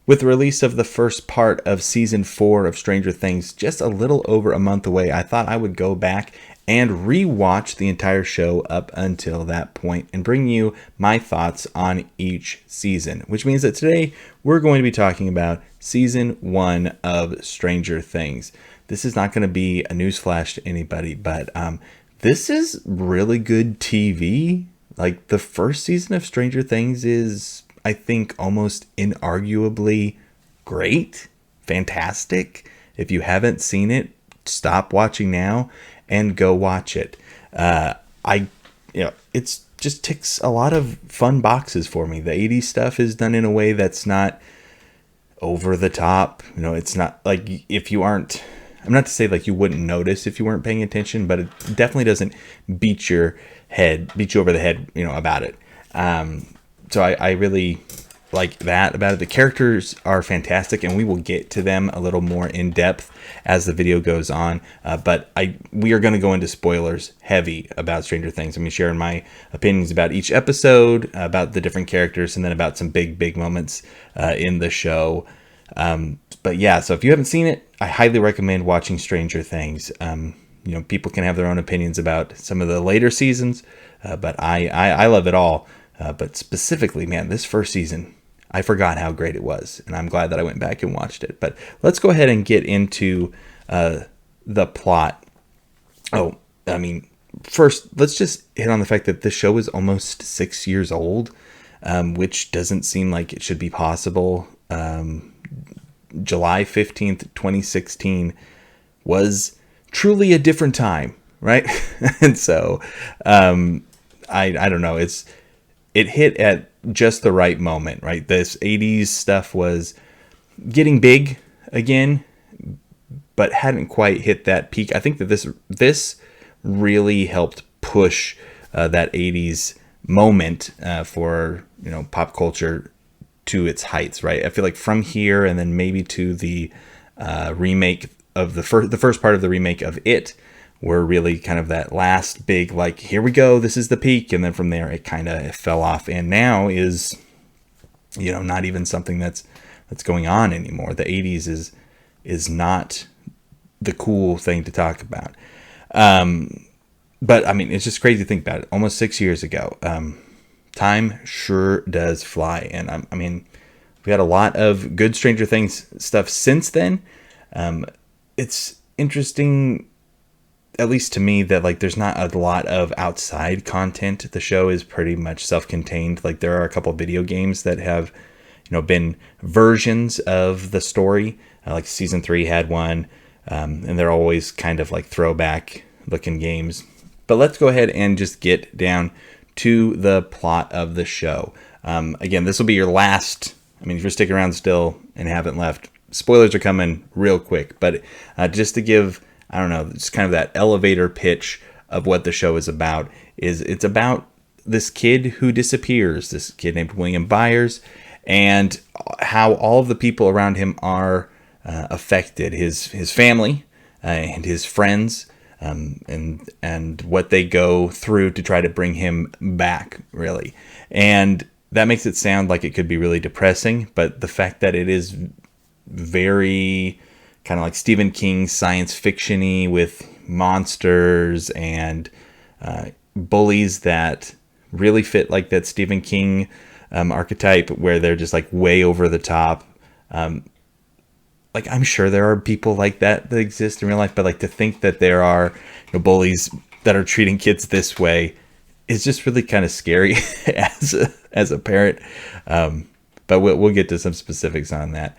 With the release of the first part of season 4 of Stranger Things just a little over a month away, I thought I would go back and rewatch the entire show up until that point and bring you my thoughts on each season, which means that today we're going to be talking about season 1 of Stranger Things. This is not going to be a newsflash to anybody, but this is really good TV. Like, the first season of Stranger Things is, I think, almost inarguably great, fantastic. If you haven't seen it, stop watching now and go watch it. It's just ticks a lot of fun boxes for me. The 80s stuff is done in a way that's not over the top. It's not like, if you aren't, I'm not to say like you wouldn't notice if you weren't paying attention, but it definitely doesn't beat you over the head, about it. So I really like that about it. The characters are fantastic, and we will get to them a little more in depth as the video goes on. But we are going to go into spoilers heavy about Stranger Things. I'm going to share my opinions about each episode, about the different characters, and then about some big moments in the show. But yeah, so if you haven't seen it, I highly recommend watching Stranger Things. People can have their own opinions about some of the later seasons, but I love it all. But specifically, man, this first season, I forgot how great it was, and I'm glad that I went back and watched it. But let's go ahead and get into the plot. First, let's just hit on the fact that this show is almost 6 years old, which doesn't seem like it should be possible. July 15th, 2016 was truly a different time, right? And so, I don't know, it hit at just the right moment, right? This 80s stuff was getting big again, but hadn't quite hit that peak. I think that this really helped push that 80s moment for pop culture to its heights, right? I feel like from here and then maybe to the remake of the first part of the remake of It, were really kind of that last big, like, here we go, this is the peak. And then from there, it kind of fell off, and now is, not even something that's going on anymore. The 80s is not the cool thing to talk about. But I mean, it's just crazy to think about it. Almost 6 years ago. Time sure does fly. And we had a lot of good Stranger Things stuff since then. It's interesting, at least to me, that like there's not a lot of outside content. The show is pretty much self-contained. Like, there are a couple of video games that have been versions of the story, like season 3 had one, and they're always kind of like throwback looking games. But let's go ahead and just get down to the plot of the show. Again, this will be your last, if you're sticking around still and haven't left, spoilers are coming real quick, but just to give, I don't know, just kind of that elevator pitch of what the show is about. It's about this kid who disappears, this kid named William Byers, and how all of the people around him are affected. His family and his friends, and what they go through to try to bring him back, really. And that makes it sound like it could be really depressing, but the fact that it is very kind of like Stephen King science fiction-y with monsters and bullies that really fit like that Stephen King archetype, where they're just like way over the top. Like, I'm sure there are people like that exist in real life, but like to think that there are bullies that are treating kids this way is just really kind of scary as a parent. But we'll get to some specifics on that.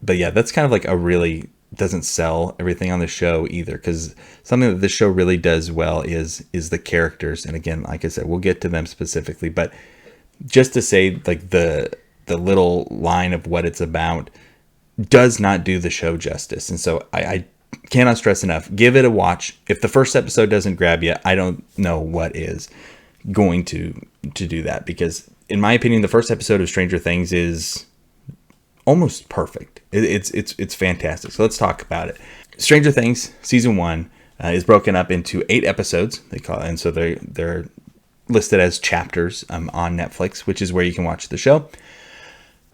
But yeah, that's kind of like a really doesn't sell everything on the show either, because something that the show really does well is the characters. And again, like I said, we'll get to them specifically, but just to say, like, the little line of what it's about does not do the show justice. And so I cannot stress enough, give it a watch. If the first episode doesn't grab you, I don't know what is going to do that, because in my opinion, the first episode of Stranger Things is almost perfect. It's fantastic. So let's talk about it. Stranger Things season 1 is broken up into 8 episodes. They call it, and so they're listed as chapters on Netflix, which is where you can watch the show.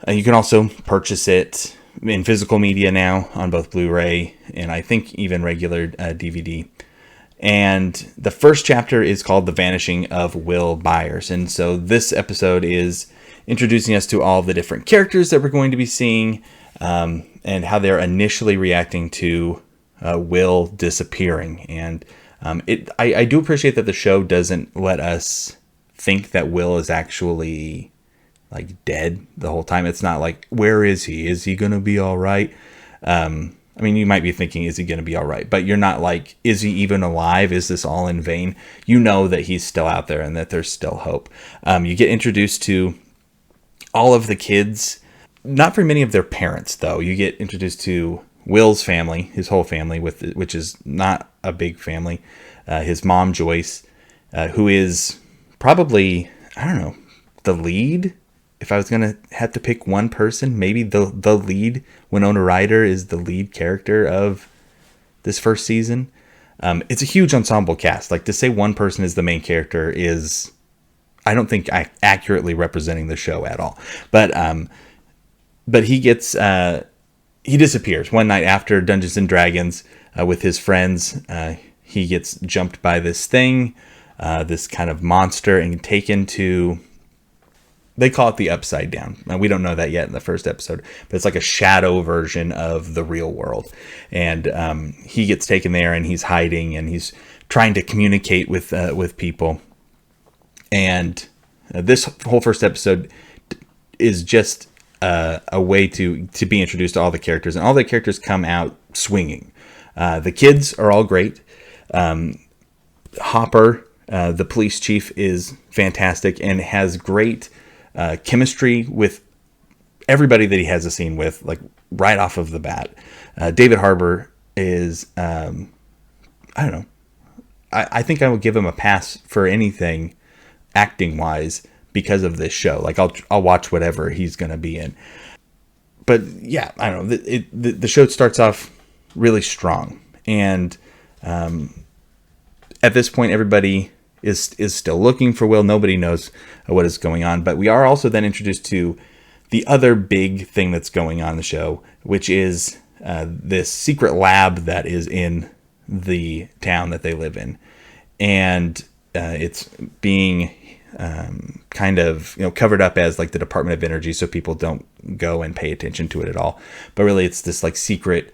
You can also purchase it in physical media now on both Blu-ray and I think even regular DVD. And the first chapter is called The Vanishing of Will Byers. And so this episode is introducing us to all of the different characters that we're going to be seeing, and how they're initially reacting to Will disappearing. And I do appreciate that the show doesn't let us think that Will is actually like dead the whole time. It's not like, where is he? Is he going to be all right? I mean, you might be thinking, is he going to be all right? But you're not like, is he even alive? Is this all in vain? You know that he's still out there and that there's still hope. You get introduced to all of the kids, not very many of their parents, though. You get introduced to Will's family, his whole family, which is not a big family. His mom, Joyce, who is probably, I don't know, the lead. If I was going to have to pick one person, maybe the lead, Winona Ryder is the lead character of this first season. It's a huge ensemble cast. Like, to say one person is the main character is, I don't think, accurately representing the show at all. But he gets, he disappears one night after Dungeons and Dragons with his friends. He gets jumped by this thing, this kind of monster, and taken to, they call it the Upside Down. We don't know that yet in the first episode, but it's like a shadow version of the real world. And he gets taken there, and he's hiding, and he's trying to communicate with people. And this whole first episode is just a way to be introduced to all the characters, and all the characters come out swinging. The kids are all great. Hopper, the police chief, is fantastic and has great chemistry with everybody that he has a scene with, like right off of the bat. David Harbour is, I don't know. I think I would give him a pass for anything acting wise because of this show. Like, I'll watch whatever he's going to be in. But yeah, I don't know. The show starts off really strong, and at this point, everybody is still looking for Will. Nobody knows what is going on. But we are also then introduced to the other big thing that's going on in the show, which is this secret lab that is in the town that they live in. And it's being kind of, covered up as like the Department of Energy, so people don't go and pay attention to it at all. But really, it's this like secret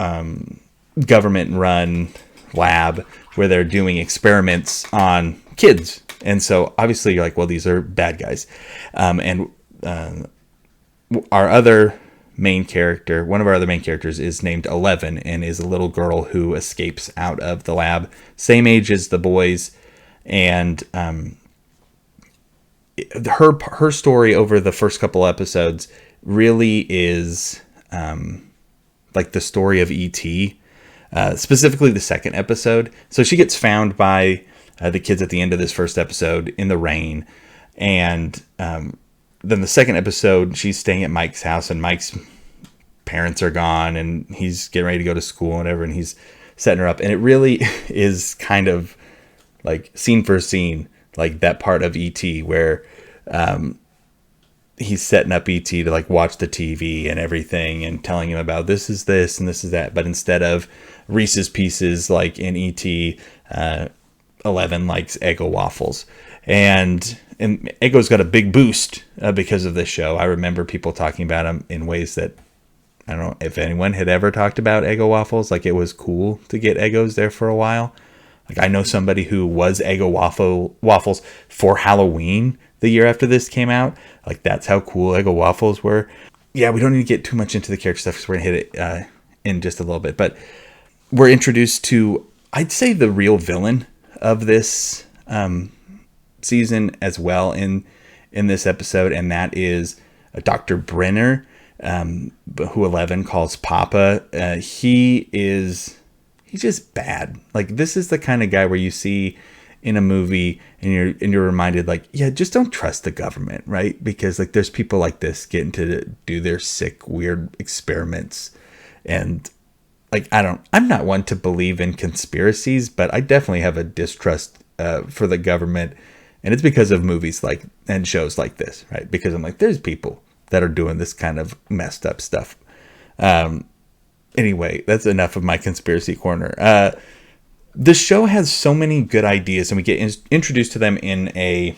government-run lab where they're doing experiments on kids. And so obviously you're like, well, these are bad guys. And our other main character, one of our other main characters, is named 11 and is a little girl who escapes out of the lab, same age as the boys. And her story over the first couple episodes really is like the story of E.T., specifically the second episode. So she gets found by the kids at the end of this first episode in the rain. And then the second episode, she's staying at Mike's house, and Mike's parents are gone, and he's getting ready to go to school and whatever, and he's setting her up. And it really is kind of like scene for scene, like that part of E.T. where he's setting up E.T. to like watch the TV and everything, and telling him about this is this and this is that. But instead of Reese's Pieces like in E.T., 11 likes Eggo waffles, and Eggo's got a big boost because of this show. I remember people talking about him in ways that I don't know if anyone had ever talked about Eggo waffles. Like, it was cool to get Eggos there for a while. Like, I know somebody who was Eggo waffles for Halloween the year after this came out. Like, that's how cool Eggo waffles were. Yeah, we don't need to get too much into the character stuff because we're going to hit it in just a little bit. But we're introduced to, I'd say, the real villain of this season as well in this episode. And that is Dr. Brenner, who 11 calls Papa. He's just bad. Like, this is the kind of guy where you see in a movie and you're reminded, like, yeah, just don't trust the government, right? Because like there's people like this getting to do their sick, weird experiments. And like, I'm not one to believe in conspiracies, but I definitely have a distrust for the government. And it's because of movies like and shows like this, right? Because I'm like, there's people that are doing this kind of messed up stuff. Anyway, that's enough of my conspiracy corner. The show has so many good ideas, and we get introduced to them in a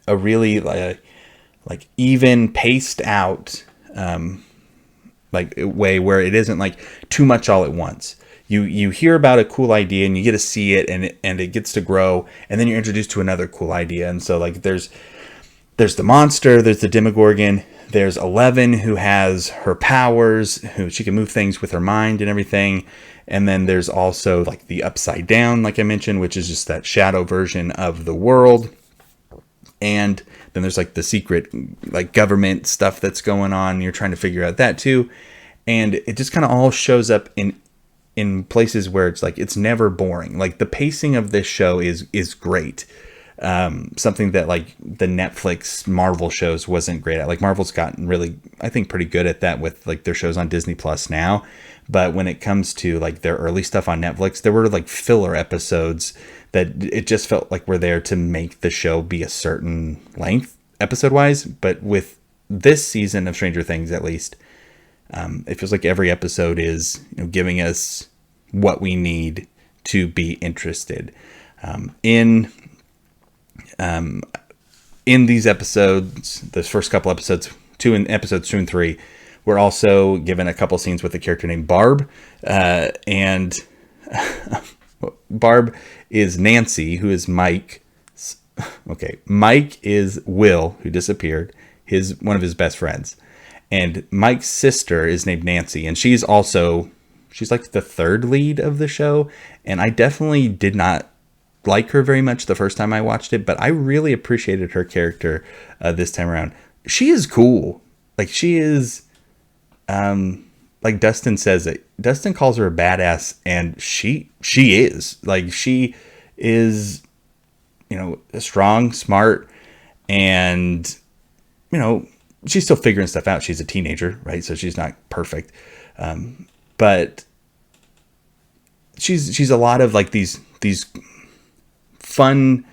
really like even paced out like way where it isn't like too much all at once. You hear about a cool idea and you get to see it, and it gets to grow, and then you're introduced to another cool idea. And so like there's the monster, there's the Demogorgon, there's 11 who has her powers, who she can move things with her mind and everything. And then there's also like the Upside Down, like I mentioned, which is just that shadow version of the world. And then there's like the secret like government stuff that's going on. You're trying to figure out that too. And it just kind of all shows up in places where it's like, it's never boring. Like the pacing of this show is great. Something that like the Netflix Marvel shows wasn't great at. Like Marvel's gotten really, I think, pretty good at that with like their shows on Disney Plus now. But when it comes to like their early stuff on Netflix, there were like filler episodes that it just felt like were there to make the show be a certain length episode wise. But with this season of Stranger Things, at least, it feels like every episode is, you know, giving us what we need to be interested in these episodes. Those first couple episodes, episodes 2 and 3, we're also given a couple scenes with a character named Barb, and Barb is Nancy, who is Mike. Okay, Mike is Will, who disappeared. One of his best friends. And Mike's sister is named Nancy, and she's like the third lead of the show. And I definitely did not like her very much the first time I watched it, but I really appreciated her character this time around. She is cool. Like she is, like Dustin says it. Dustin calls her a badass, and she is. Like she is, you know, strong, smart, and you know, she's still figuring stuff out. She's a teenager, right? So she's not perfect. But she's a lot of like these fun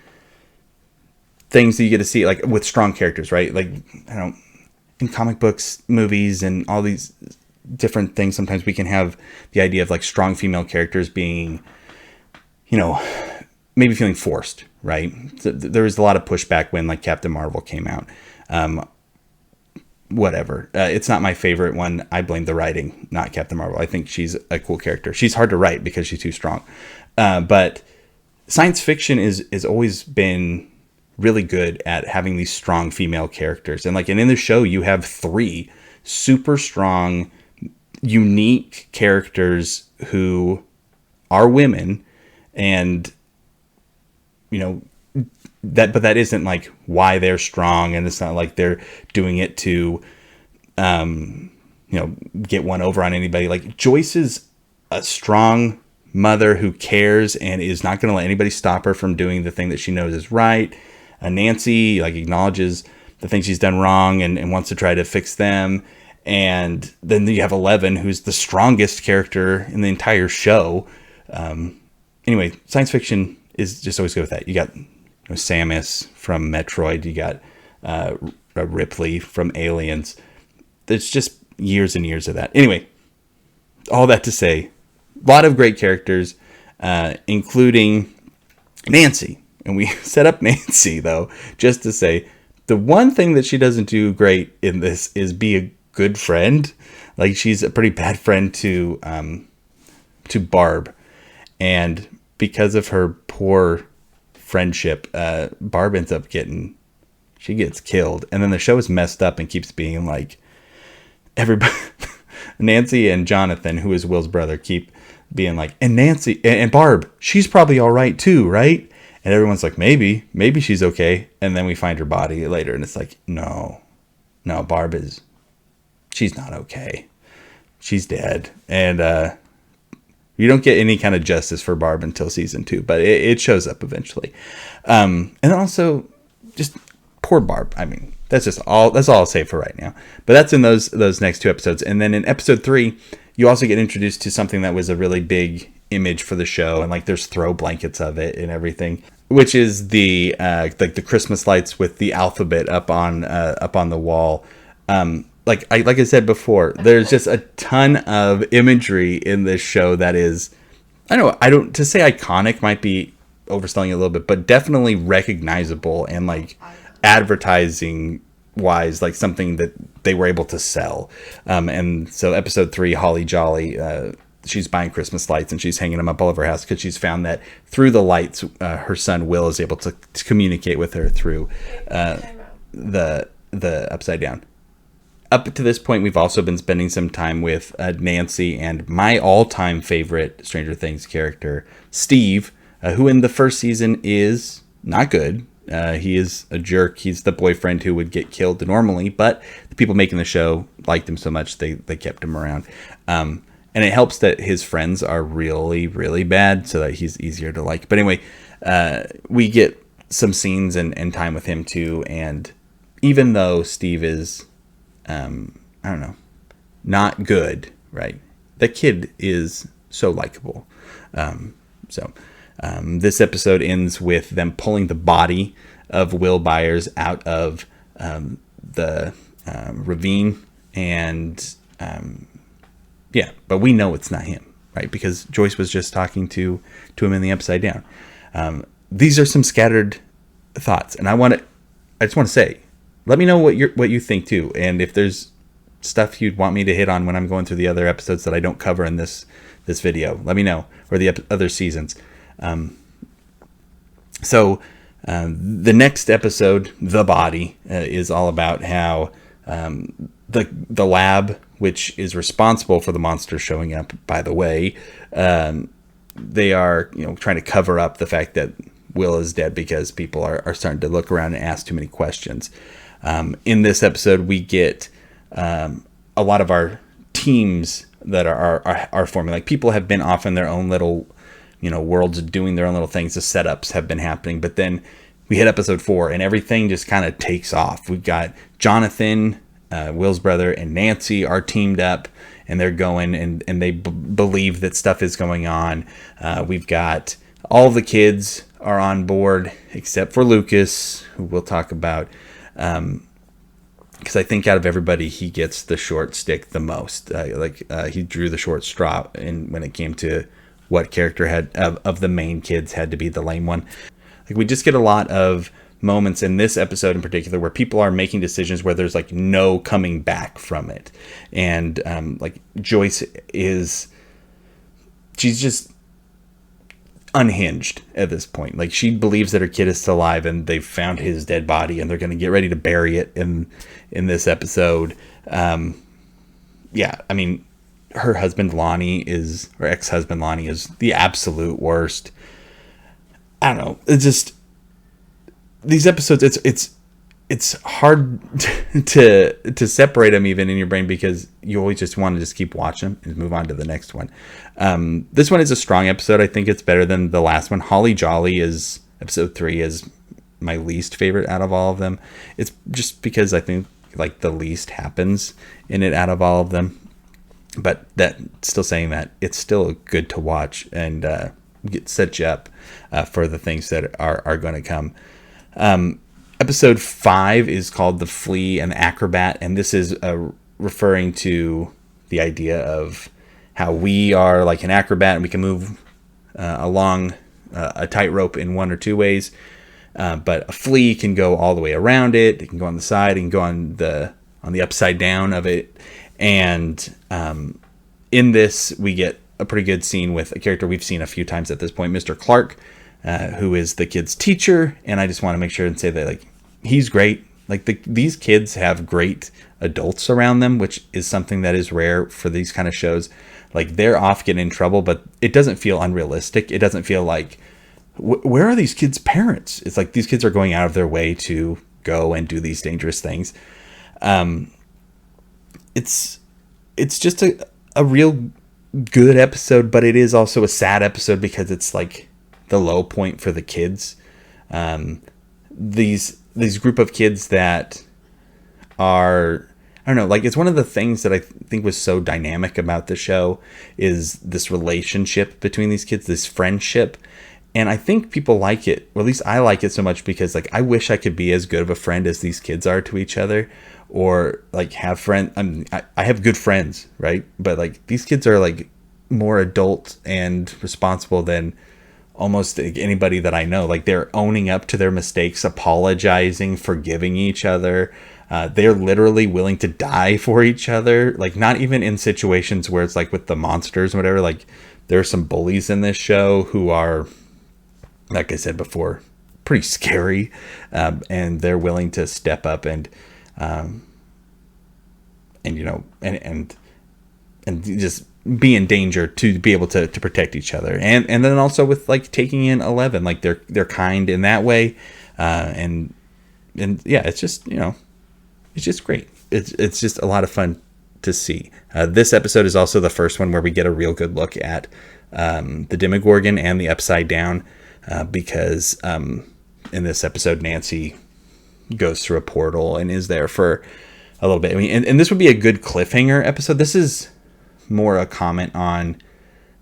things that you get to see like with strong characters, right? Like, I don't know, in comic books, movies, and all these different things, sometimes we can have the idea of like strong female characters being, you know, maybe feeling forced, right? So there was a lot of pushback when like Captain Marvel came out. Whatever. It's not my favorite one. I blame the writing, not Captain Marvel. I think she's a cool character. She's hard to write because she's too strong. But science fiction is always been really good at having these strong female characters. And in the show, you have 3 super strong, unique characters who are women, and that isn't like why they're strong, and it's not like they're doing it to get one over on anybody. Like Joyce is a strong mother who cares and is not going to let anybody stop her from doing the thing that she knows is right. Nancy acknowledges the things she's done wrong and wants to try to fix them. And then you have 11, who's the strongest character in the entire show. Anyway, science fiction is just always good with that. You got Samus from Metroid. You got Ripley from Aliens. There's just years and years of that. Anyway, all that to say, a lot of great characters, including Nancy. And we set up Nancy, though, just to say the one thing that she doesn't do great in this is be a good friend. Like, she's a pretty bad friend to Barb. And because of her poor friendship, Barb ends up she gets killed. And then the show is messed up and keeps being like, everybody, Nancy and Jonathan, who is Will's brother, keep being like, and Nancy and Barb, she's probably all right too, right? And everyone's like, maybe she's okay. And then we find her body later, and it's like, no, Barb she's not okay. She's dead. And you don't get any kind of justice for Barb until season 2, but it shows up eventually. And also, just poor Barb. I mean, that's all I'll say for right now. But that's in those next 2 episodes. And then in episode 3, you also get introduced to something that was a really big image for the show, and there's throw blankets of it and everything, which is the Christmas lights with the alphabet up on the wall. like I said before, there's just a ton of imagery in this show that is, I don't to say iconic might be overselling it a little bit, but definitely recognizable and like advertising wise, like something that they were able to sell. And so episode 3, Holly Jolly, she's buying Christmas lights and she's hanging them up all over her house because she's found that through the lights, her son Will is able to communicate with her through the upside down. Up to this point, we've also been spending some time with Nancy and my all-time favorite Stranger Things character, Steve, who in the first season is not good. He is a jerk. He's the boyfriend who would get killed normally, but the people making the show liked him so much they kept him around. And it helps that his friends are really, really bad so that he's easier to like. But anyway, we get some scenes and time with him too. And even though Steve is, not good, right? The kid is so likable. This episode ends with them pulling the body of Will Byers out of the ravine. And but we know it's not him, right? Because Joyce was just talking to him in the upside down. These are some scattered thoughts. And I just want to say, let me know what you think too. And if there's stuff you'd want me to hit on when I'm going through the other episodes that I don't cover in this video, let me know, or the other seasons. The next episode, The Body, is all about how the lab, which is responsible for the monster showing up, by the way, they are trying to cover up the fact that Will is dead because people are starting to look around and ask too many questions. In this episode, we get a lot of our teams that are forming. Like, people have been off in their own little worlds doing their own little things. The setups have been happening, but then we hit episode 4 and everything just kind of takes off. We've got Jonathan, Will's brother, and Nancy are teamed up and they're going and they believe that stuff is going on. We've got all the kids are on board except for Lucas, who we'll talk about. Because I think out of everybody, he gets the short stick the most. He drew the short straw when it came to what character had of the main kids had to be the lame one. Like, we just get a lot of moments in this episode in particular where people are making decisions where there's like no coming back from it. And Joyce she's just unhinged at this point. Like, she believes that her kid is still alive and they've found his dead body and they're going to get ready to bury it in this episode. Her husband Lonnie her ex-husband Lonnie is the absolute worst. I don't know. It's just these episodes. It's hard to separate them even in your brain because you always just want to just keep watching them and move on to the next one. This one is a strong episode. I think it's better than the last one. Holly Jolly is episode 3 is my least favorite out of all of them. It's just because I think like the least happens in it out of all of them. But still saying that, it's still good to watch and set you up for the things that are going to come. Episode 5 is called The Flea and the Acrobat, and this is referring to the idea of how we are like an acrobat and we can move along a tightrope in one or two ways, but a flea can go all the way around it. It can go on the side, it can go on the upside down of it. And in this, we get a pretty good scene with a character we've seen a few times at this point, Mr. Clark, who is the kid's teacher. And I just want to make sure and say that like he's great. Like these kids have great adults around them, which is something that is rare for these kind of shows. Like, they're off getting in trouble, but it doesn't feel unrealistic. It doesn't feel like, where are these kids' parents? It's like these kids are going out of their way to go and do these dangerous things. It's just a real good episode, but it is also a sad episode because it's like the low point for the kids. These group of kids that are, I don't know, like, it's one of the things that I think was so dynamic about the show is this relationship between these kids, this friendship. And I think people like it, or at least I like it so much because, like, I wish I could be as good of a friend as these kids are to each other, or like have friends. I have good friends, right? But like these kids are like more adult and responsible than almost anybody that I know. Like they're owning up to their mistakes, apologizing, forgiving each other. They're literally willing to die for each other. Like not even in situations where it's like with the monsters or whatever. Like there are some bullies in this show who are, like I said before, pretty scary, and they're willing to step up and you know and just be in danger to be able to protect each other, and then also with like taking in 11, like they're kind in that way, and yeah, it's just, you know, it's just great. It's just a lot of fun to see. This episode is also the first one where we get a real good look at the Demogorgon and the Upside Down, because in this episode Nancy goes through a portal and is there for a little bit. I mean, and this would be a good cliffhanger episode. This is more a comment on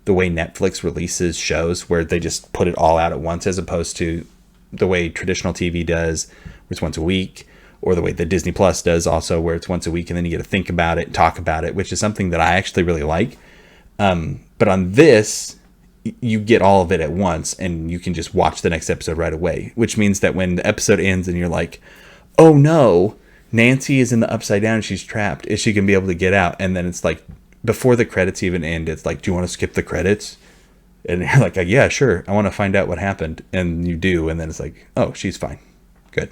the way Netflix releases shows, where they just put it all out at once, as opposed to the way traditional TV does, where it's once a week, or the way that Disney Plus does also, where it's once a week and then you get to think about it and talk about it, which is something that I actually really like. But on this, you get all of it at once and you can just watch the next episode right away, which means that when the episode ends and you're like, oh no, Nancy is in the Upside Down, she's trapped, is she gonna be able to get out? And then it's like, before the credits even end, it's like, do you want to skip the credits? And you're like, yeah, sure, I want to find out what happened. And you do, and then it's like, oh, she's fine, good.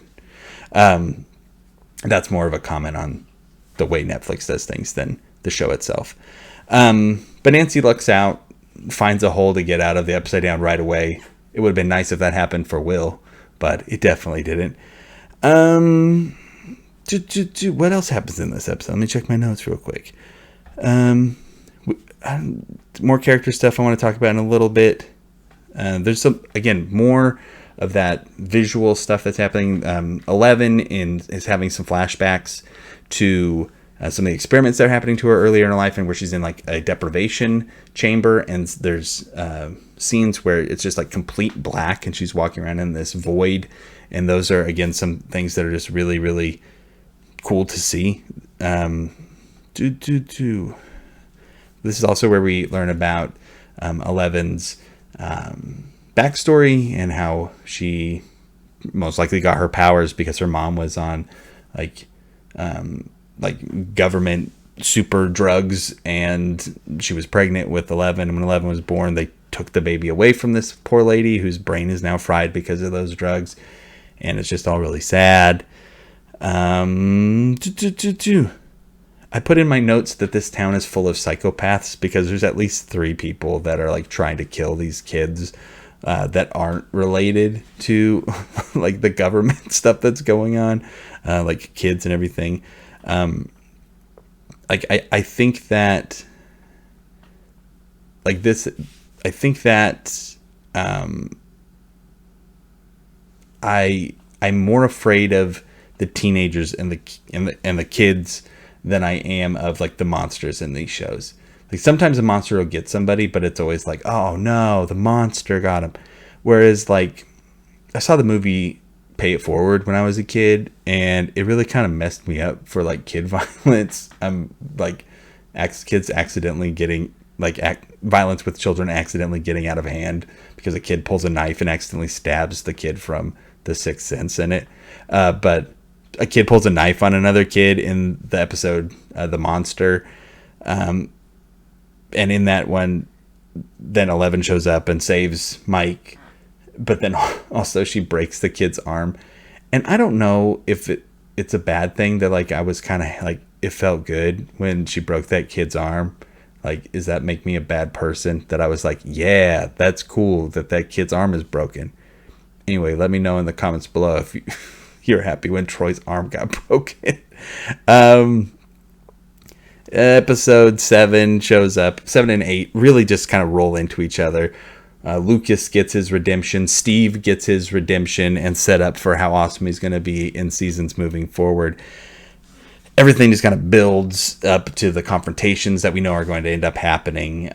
That's more of a comment on the way Netflix does things than the show itself. But Nancy looks out, finds a hole to get out of the Upside Down right away. It would have been nice if that happened for Will, but it definitely didn't. What else happens in this episode? Let me check my notes real quick. More character stuff I want to talk about in a little bit. There's some, again, more of that visual stuff that's happening. 11 is having some flashbacks to some of the experiments that are happening to her earlier in her life, and where she's in like a deprivation chamber, and there's scenes where it's just like complete black and she's walking around in this void, and those are, again, some things that are just really, really cool to see. This is also where we learn about 11's backstory and how she most likely got her powers because her mom was on like government super drugs, and she was pregnant with 11. And when 11 was born, they took the baby away from this poor lady whose brain is now fried because of those drugs, and it's just all really sad. I put in my notes that this town is full of psychopaths, because there's at least 3 people that are like trying to kill these kids that aren't related to like the government stuff that's going on, like kids and everything. I think that like this, I think that I'm more afraid of the teenagers and the kids than I am of like the monsters in these shows. Like sometimes a monster will get somebody, but it's always like, oh no, the monster got him. Whereas like I saw the movie Pay It Forward when I was a kid, and it really kind of messed me up for like kid violence. I'm like kids accidentally getting like violence with children accidentally getting out of hand because a kid pulls a knife and accidentally stabs the kid from The Sixth Sense in it. But a kid pulls a knife on another kid in the episode The Monster. And in that one, then 11 shows up and saves Mike. But then also she breaks the kid's arm. And I don't know if it's a bad thing that like I was kind of like, it felt good when she broke that kid's arm. Like, does that make me a bad person? That I was like, yeah, that's cool that kid's arm is broken. Anyway, let me know in the comments below if you're happy when Troy's arm got broken. Episode 7 shows up. 7 and 8 really just kind of roll into each other. Lucas gets his redemption. Steve gets his redemption and set up for how awesome he's going to be in seasons moving forward. Everything just kind of builds up to the confrontations that we know are going to end up happening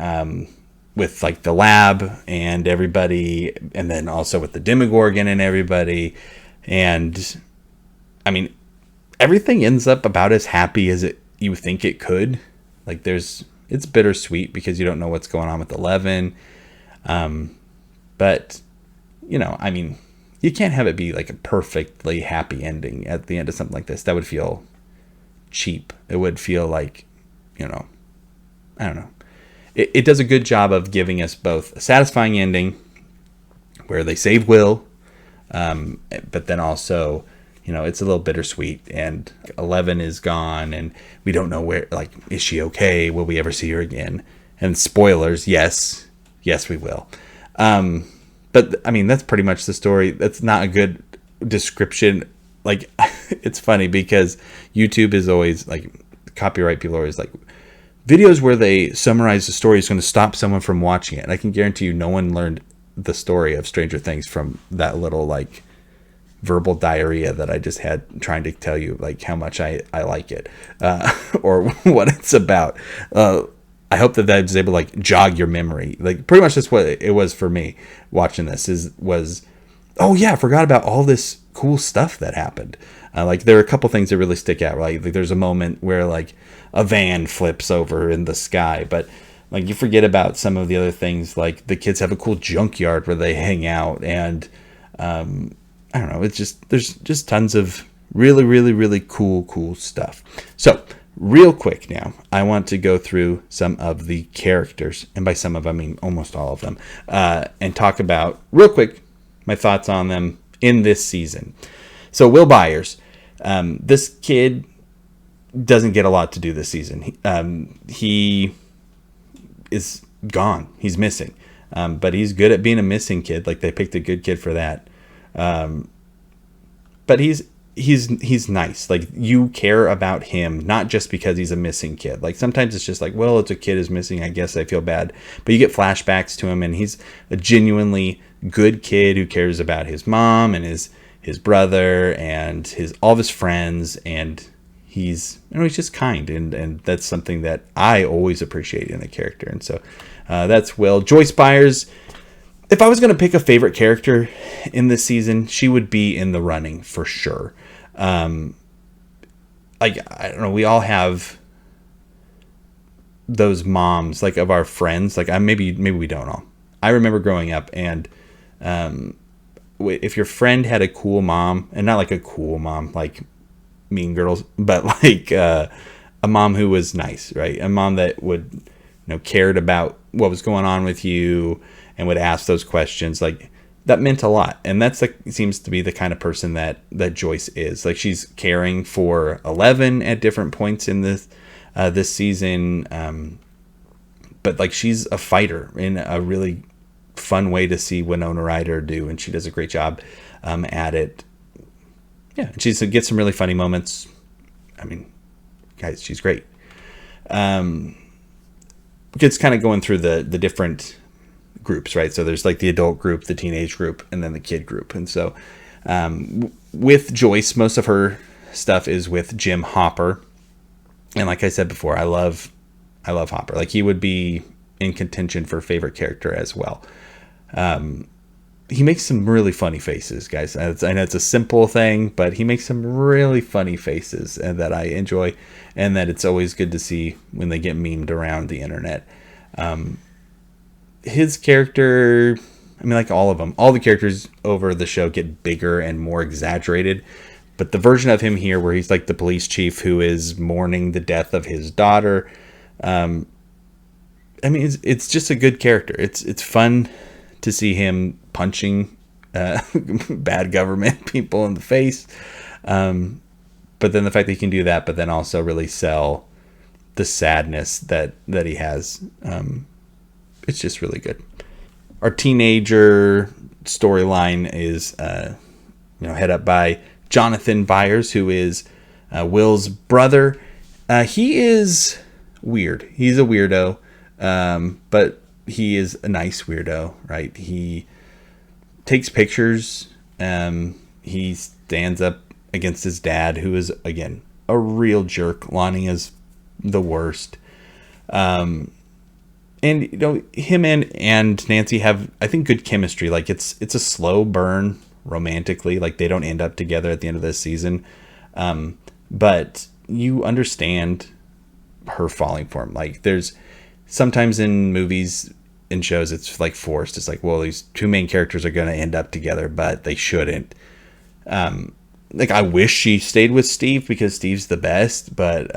with like the lab and everybody, and then also with the Demogorgon and everybody. And I mean, everything ends up about as happy as you think it could. Like it's bittersweet because you don't know what's going on with 11. But I mean, you can't have it be like a perfectly happy ending at the end of something like this. That would feel cheap. It would feel like, I don't know. It does a good job of giving us both a satisfying ending where they save Will, but then also, it's a little bittersweet, and 11 is gone and we don't know where, like, is she okay? Will we ever see her again? And spoilers, yes, we will. But I mean, that's pretty much the story. That's not a good description. Like, it's funny because YouTube is always like, copyright people are always like, videos where they summarize the story is going to stop someone from watching it. And I can guarantee you no one learned the story of Stranger Things from that little like verbal diarrhea that I just had trying to tell you like how much I like it, or what it's about. I hope that was able to like jog your memory. Like pretty much that's what it was for me watching this was, oh yeah, I forgot about all this cool stuff that happened. Like there are a couple things that really stick out. Like there's a moment where like a van flips over in the sky, but like you forget about some of the other things. Like the kids have a cool junkyard where they hang out, and I don't know. It's just there's just tons of really, really, really cool stuff. So real quick now, I want to go through some of the characters, and by some of I mean almost all of them, and talk about real quick my thoughts on them in this season. So Will Byers, this kid doesn't get a lot to do this season. He is gone. He's missing. But he's good at being a missing kid. Like they picked a good kid for that. But he's nice. Like you care about him, not just because he's a missing kid. Like sometimes it's just like, well, it's a kid is missing. I guess I feel bad. But you get flashbacks to him, and he's a genuinely good kid who cares about his mom and his brother and all of his friends, and he's just kind, and that's something that I always appreciate in a character. And so that's Will. Joyce Byers, if I was going to pick a favorite character in this season, she would be in the running for sure. Like I don't know, we all have those moms like of our friends. Like maybe we don't all. I remember growing up, and if your friend had a cool mom, and not like a cool mom like Mean Girls, but like a mom who was nice, right? A mom that would cared about what was going on with you and would ask those questions. Like that meant a lot, and that's like seems to be the kind of person that Joyce is. Like she's caring for 11 at different points in this season, but like she's a fighter in a really fun way to see Winona Ryder do, and she does a great job at it. Yeah, she gets some really funny moments. I mean, guys, she's great. It's kind of going through the different groups, right? So there's like the adult group, the teenage group, and then the kid group. And so with Joyce, most of her stuff is with Jim Hopper. And like I said before, I love Hopper. Like he would be in contention for favorite character as well. He makes some really funny faces, guys. I know it's a simple thing, but he makes some really funny faces and that I enjoy, and that it's always good to see when they get memed around the internet. His character, I mean, like all of them, all the characters over the show get bigger and more exaggerated. But the version of him here where he's like the police chief who is mourning the death of his daughter, I mean, it's just a good character. It's fun to see him punching bad government people in the face. But then the fact that he can do that, but then also really sell the sadness that he has. It's just really good. Our teenager storyline is, head up by Jonathan Byers, who is Will's brother. He is weird. He's a weirdo, but he is a nice weirdo, right? He takes pictures. He stands up against his dad, who is, again, a real jerk. Lonnie is the worst. And, him and Nancy have, I think, good chemistry. Like, it's a slow burn romantically. Like, they don't end up together at the end of this season. but you understand her falling for him. Like, there's sometimes in movies and shows it's like forced. It's like, well, these two main characters are going to end up together, but they shouldn't. Like, I wish she stayed with Steve because Steve's the best, but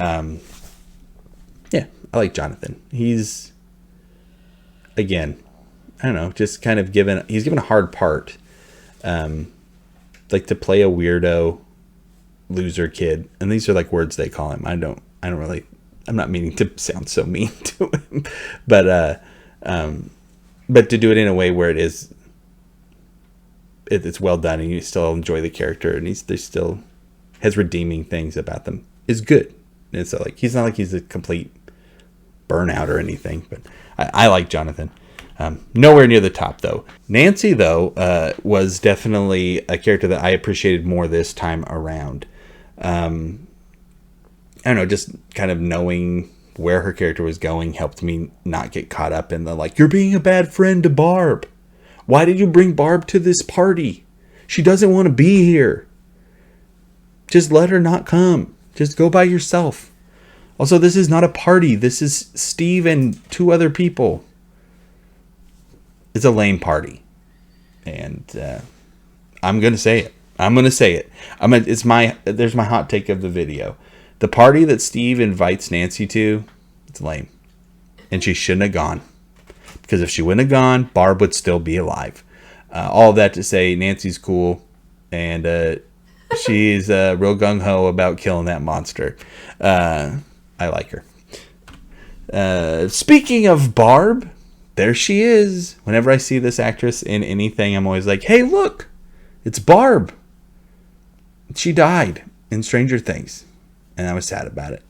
yeah, I like Jonathan. He's, again, I don't know, just kind of he's given a hard part. Like, to play a weirdo loser kid, and these are like words they call him. I don't really, I'm not meaning to sound so mean to him, but to do it in a way where it's well done and you still enjoy the character, and they still has redeeming things about them is good. And so, like, he's not like he's a complete burnout or anything, but I like Jonathan. Nowhere near the top, though. Nancy, though, was definitely a character that I appreciated more this time around. I don't know, just kind of knowing where her character was going helped me not get caught up in the, like, you're being a bad friend to Barb. Why did you bring Barb to this party? She doesn't want to be here. Just let her not come. Just go by yourself. Also, this is not a party. This is Steve and two other people. It's a lame party. And I'm going to say it. There's my hot take of the video. The party that Steve invites Nancy to, it's lame. And she shouldn't have gone. Because if she wouldn't have gone, Barb would still be alive. All that to say, Nancy's cool. And she's real gung-ho about killing that monster. I like her. Speaking of Barb, there she is. Whenever I see this actress in anything, I'm always like, hey, look, it's Barb. She died in Stranger Things. And I was sad about it.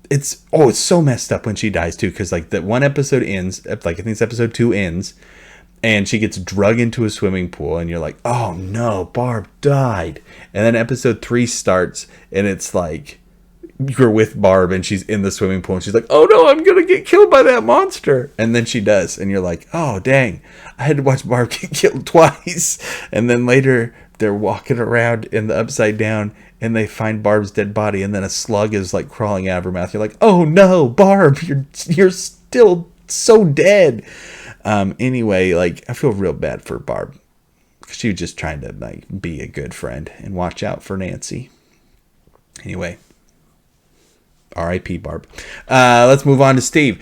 It's so messed up when she dies too, because like that one episode ends, like I think it's episode 2 ends, and she gets drug into a swimming pool, and you're like, oh no, Barb died. And then episode 3 starts, and it's like you're with Barb, and she's in the swimming pool, and she's like, oh no, I'm gonna get killed by that monster. And then she does, and you're like, oh dang, I had to watch Barb get killed twice. And then later they're walking around in the Upside Down, and they find Barb's dead body, and then a slug is like crawling out of her mouth. You're like, oh no, Barb, you're still so dead. Anyway, like, I feel real bad for Barb, because she was just trying to like be a good friend and watch out for Nancy. Anyway, R.I.P. Barb. Let's move on to Steve.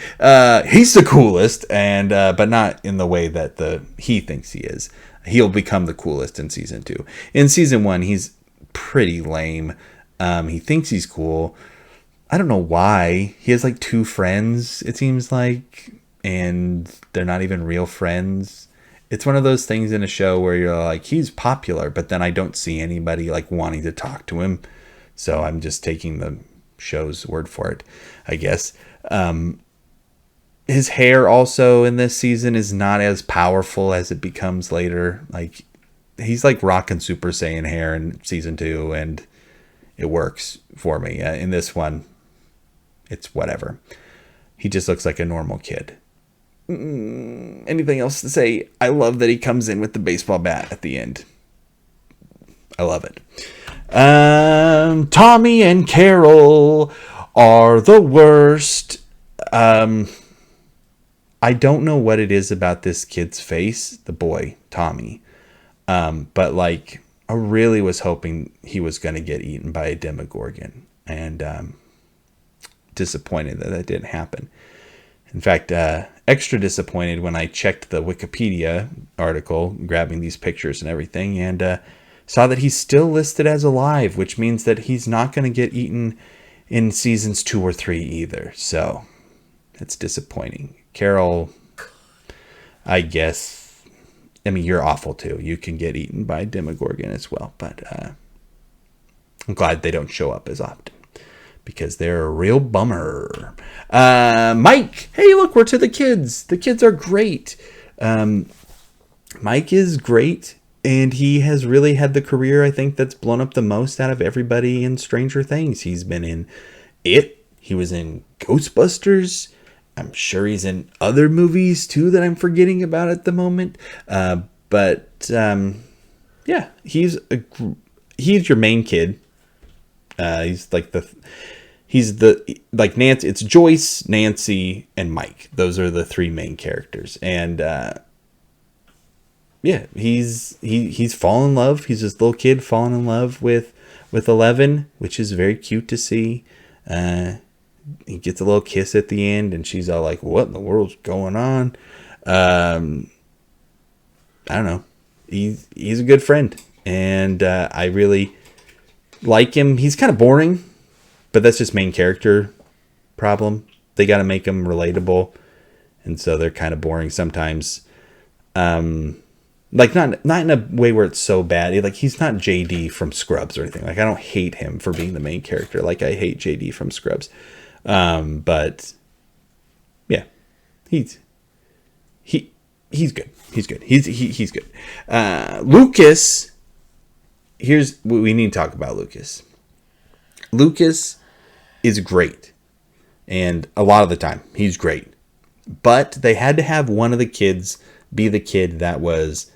He's the coolest, and but not in the way that he thinks he is. He'll become the coolest in season 2. In season 1, he's pretty lame. He thinks he's cool. I don't know why. He has like 2 friends, it seems like, and they're not even real friends. It's one of those things in a show where you're like, he's popular, but then I don't see anybody like wanting to talk to him. So I'm just taking the show's word for it, I guess. His hair also in this season is not as powerful as it becomes later. Like, he's like rocking Super Saiyan hair in season 2, and it works for me. In this one, it's whatever. He just looks like a normal kid. Anything else to say? I love that he comes in with the baseball bat at the end. I love it. Tommy and Carol are the worst. I don't know what it is about this kid's face, the boy, Tommy. But like, I really was hoping he was going to get eaten by a Demogorgon, and disappointed that didn't happen. In fact, extra disappointed when I checked the Wikipedia article, grabbing these pictures and everything, and saw that he's still listed as alive, which means that he's not going to get eaten in seasons 2 or 3 either. So it's disappointing. Carol, I guess, I mean, you're awful too. You can get eaten by Demogorgon as well, but I'm glad they don't show up as often, because they're a real bummer. Mike, hey, look, we're to the kids. The kids are great. Mike is great, and he has really had the career, I think, that's blown up the most out of everybody in Stranger Things. He's been in It. He was in Ghostbusters. I'm sure he's in other movies too that I'm forgetting about at the moment. But yeah, he's he's your main kid. He's like Nancy. It's Joyce, Nancy, and Mike. Those are the three main characters. And yeah, he's fallen in love. He's this little kid falling in love with 11, which is very cute to see. He gets a little kiss at the end, and she's all like, "What in the world's going on?" I don't know. He's a good friend, and I really like him. He's kind of boring, but that's just main character problem. They got to make him relatable, and so they're kind of boring sometimes. Like not in a way where it's so bad. Like he's not JD from Scrubs or anything. Like I don't hate him for being the main character. Like I hate JD from Scrubs. But yeah, he's good. He's good. He's good. Lucas. Here's what we need to talk about. Lucas is great, and a lot of the time he's great. But they had to have one of the kids be the kid that was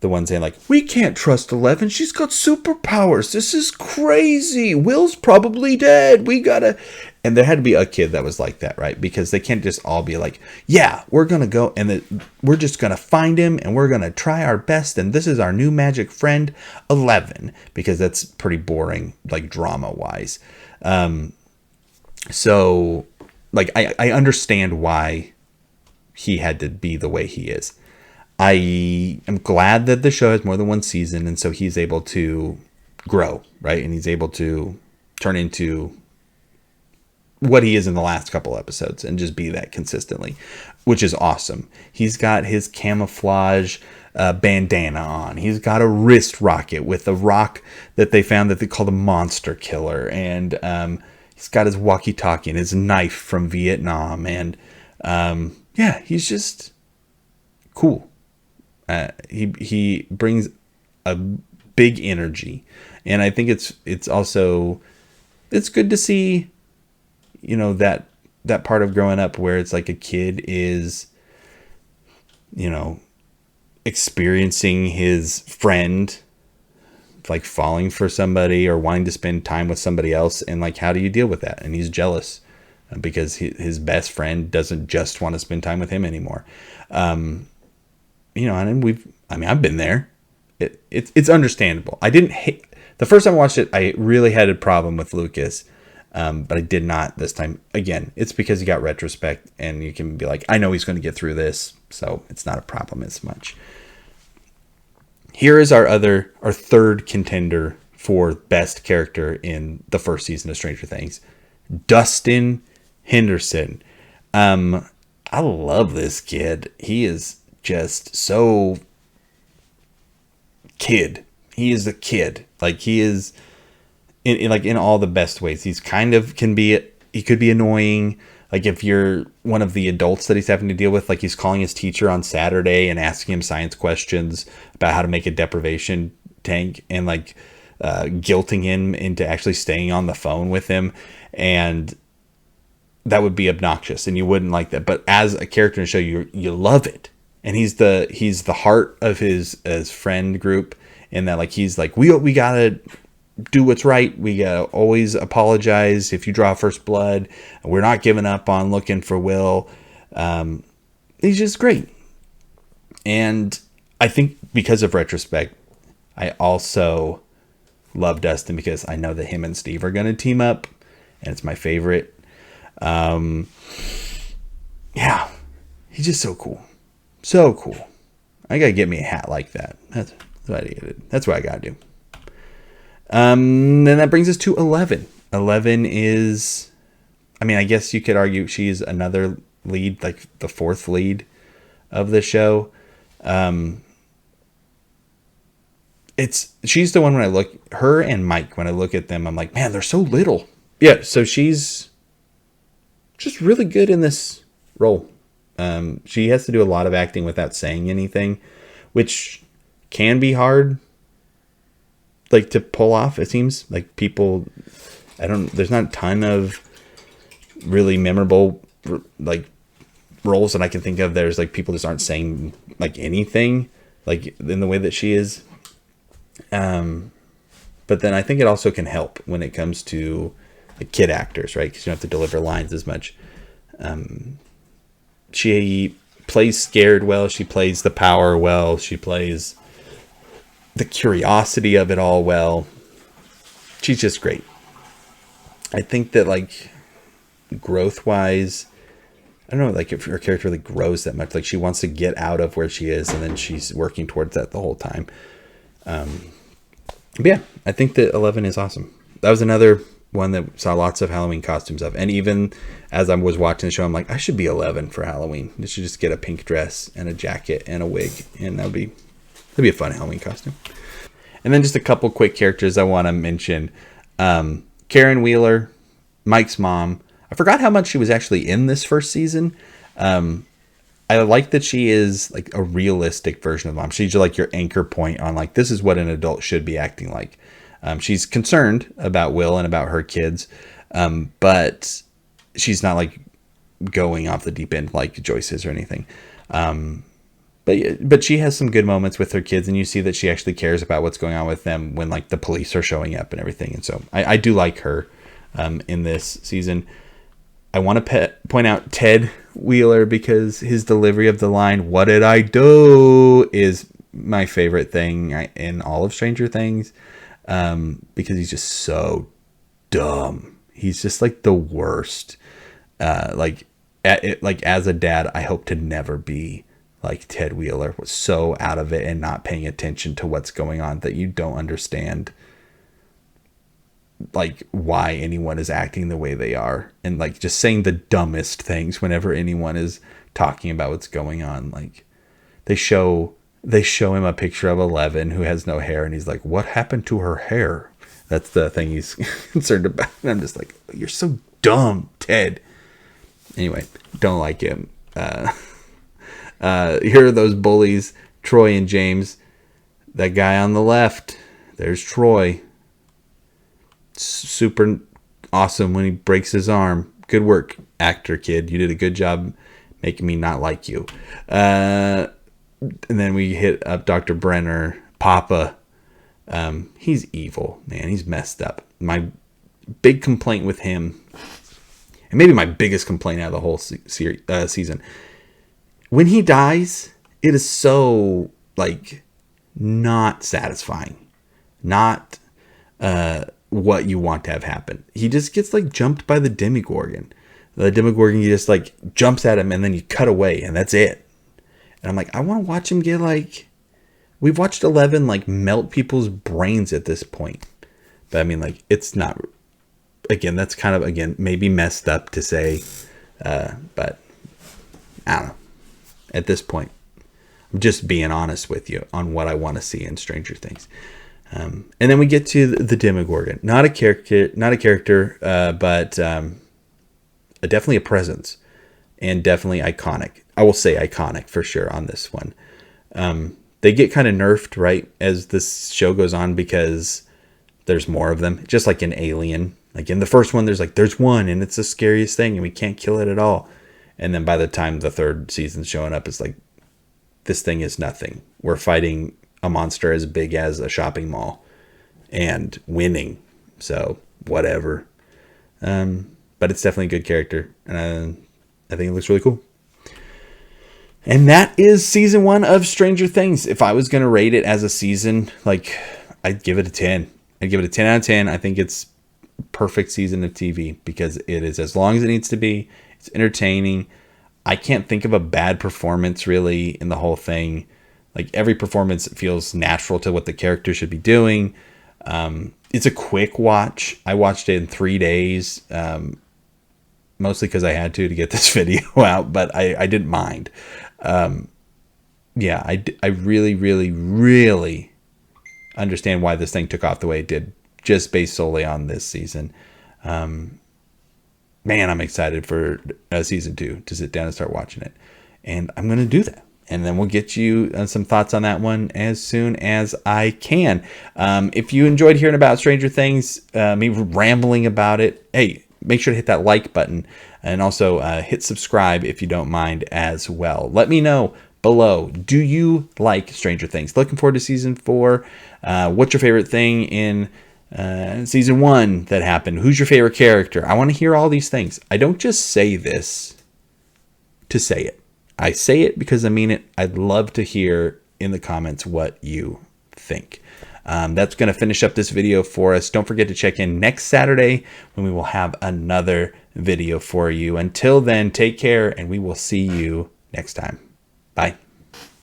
the one saying like, "We can't trust 11. She's got superpowers. This is crazy. Will's probably dead. We gotta." And there had to be a kid that was like that, right? Because they can't just all be like, "Yeah, we're gonna go and we're just gonna find him and we're gonna try our best. And this is our new magic friend, 11," because that's pretty boring, like drama wise. So, like, I understand why he had to be the way he is. I am glad that the show has more than one season, and so he's able to grow, right? And he's able to turn into what he is in the last couple episodes and just be that consistently, which is awesome. He's got his camouflage bandana on. He's got a wrist rocket with a rock that they found that they call the monster killer. And he's got his walkie-talkie and his knife from Vietnam. And yeah, he's just cool. He brings a big energy. And I think it's also, it's good to see, you know, that part of growing up where it's like a kid is, you know, experiencing his friend like falling for somebody or wanting to spend time with somebody else, and like, how do you deal with that? And he's jealous because his best friend doesn't just want to spend time with him anymore. You know, and I've been there. It's understandable. I didn't hate the first time I watched it. I really had a problem with Lucas. But I did not this time. Again, it's because you got retrospect and you can be like, I know he's going to get through this, so it's not a problem as much. Here is our third contender for best character in the first season of Stranger Things, Dustin Henderson. I love this kid. He is just so kid. He is a kid. Like he is. In all the best ways. He could be annoying. Like if you're one of the adults that he's having to deal with, like he's calling his teacher on Saturday and asking him science questions about how to make a deprivation tank and like guilting him into actually staying on the phone with him. And that would be obnoxious and you wouldn't like that. But as a character in the show, you love it. And he's the heart of his friend group, in that like he's like, we gotta do what's right. We gotta always apologize if you draw first blood. We're not giving up on looking for Will. He's just great. And I think because of retrospect, I also love Dustin because I know that him and Steve are going to team up, and it's my favorite. Yeah, he's just so cool. So cool. I gotta get me a hat like that. That's what I gotta do. Then that brings us to 11. 11 is, I mean, I guess you could argue she's another lead, like the fourth lead of the show. She's the one when I look, her and Mike, when I look at them, I'm like, man, they're so little. Yeah, so she's just really good in this role. She has to do a lot of acting without saying anything, which can be hard, like, to pull off. It seems like people, there's not a ton of really memorable like roles that I can think of. There's like people just aren't saying like anything like in the way that she is. but then I think it also can help when it comes to the kid actors, right? Because you don't have to deliver lines as much. She plays scared well. She plays the power well. She plays the curiosity of it all well. She's just great. I think that, like, growth wise, I don't know, like, if her character really grows that much, like, she wants to get out of where she is, and then she's working towards that the whole time. But yeah, I think that 11 is awesome. That was another one that saw lots of Halloween costumes of, and even as I was watching the show, I'm like, I should be 11 for Halloween. I should just get a pink dress and a jacket and a wig, and that'd be a fun Halloween costume. And then just a couple quick characters I want to mention. Karen Wheeler, Mike's mom. I forgot how much she was actually in this first season. I like that she is like a realistic version of mom. She's like your anchor point on, like, this is what an adult should be acting like. She's concerned about Will and about her kids, but she's not like going off the deep end like Joyce is or anything. But she has some good moments with her kids, and you see that she actually cares about what's going on with them when, like, the police are showing up and everything. And so I do like her in this season. I want to point out Ted Wheeler, because his delivery of the line, "What did I do?" is my favorite thing in all of Stranger Things, because he's just so dumb. He's just like the worst. Like as a dad, I hope to never be like Ted Wheeler, was so out of it and not paying attention to what's going on that you don't understand, like, why anyone is acting the way they are, and like just saying the dumbest things whenever anyone is talking about what's going on. Like, they show him a picture of 11 who has no hair, and he's like, "What happened to her hair?" That's the thing he's concerned about. And I'm just like, you're so dumb, Ted. Anyway, don't like him. Here are those bullies, Troy and James. That guy on the left, there's Troy. Super awesome when he breaks his arm. Good work, actor kid. You did a good job making me not like you. And then we hit up Dr. Brenner, Papa. He's evil, man. He's messed up. My big complaint with him, and maybe my biggest complaint out of the whole season, when he dies, it is so, like, not satisfying. Not what you want to have happen. He just gets, like, jumped by the Demogorgon. The Demogorgon, you just, like, jumps at him, and then you cut away, and that's it. And I'm like, I want to watch him get, like... We've watched 11, like, melt people's brains at this point. But, I mean, like, it's not... Again, that's kind of, again, maybe messed up to say. But, I don't know. At this point, I'm just being honest with you on what I want to see in Stranger Things. And then we get to the Demogorgon. Not a character, but definitely a presence. And definitely iconic. I will say iconic for sure on this one. They get kind of nerfed, right, as this show goes on, because there's more of them. Just like in Alien. Like in the first one, there's one, and it's the scariest thing, and we can't kill it at all. And then by the time the third season's showing up, it's like, this thing is nothing. We're fighting a monster as big as a shopping mall and winning. So, whatever. But it's definitely a good character. And I think it looks really cool. And that is season 1 of Stranger Things. If I was going to rate it as a season, like, I'd give it a 10. I'd give it a 10 out of 10. I think it's a perfect season of TV because it is as long as it needs to be. It's entertaining. I can't think of a bad performance really in the whole thing. Like, every performance feels natural to what the character should be doing. It's a quick watch. I watched it in 3 days, mostly because I had to get this video out, but I didn't mind. Yeah, I really, really, really understand why this thing took off the way it did, just based solely on this season. Man, I'm excited for season 2 to sit down and start watching it. And I'm going to do that. And then we'll get you some thoughts on that one as soon as I can. If you enjoyed hearing about Stranger Things, me rambling about it, hey, make sure to hit that like button. And also hit subscribe if you don't mind as well. Let me know below. Do you like Stranger Things? Looking forward to season 4. What's your favorite thing in season 1 that happened. Who's your favorite character? I want to hear all these things. I don't just say this to say it. I say it because I mean it. I'd love to hear in the comments what you think. That's going to finish up this video for us. Don't forget to check in next Saturday when we will have another video for you. Until then, take care, and we will see you next time. Bye.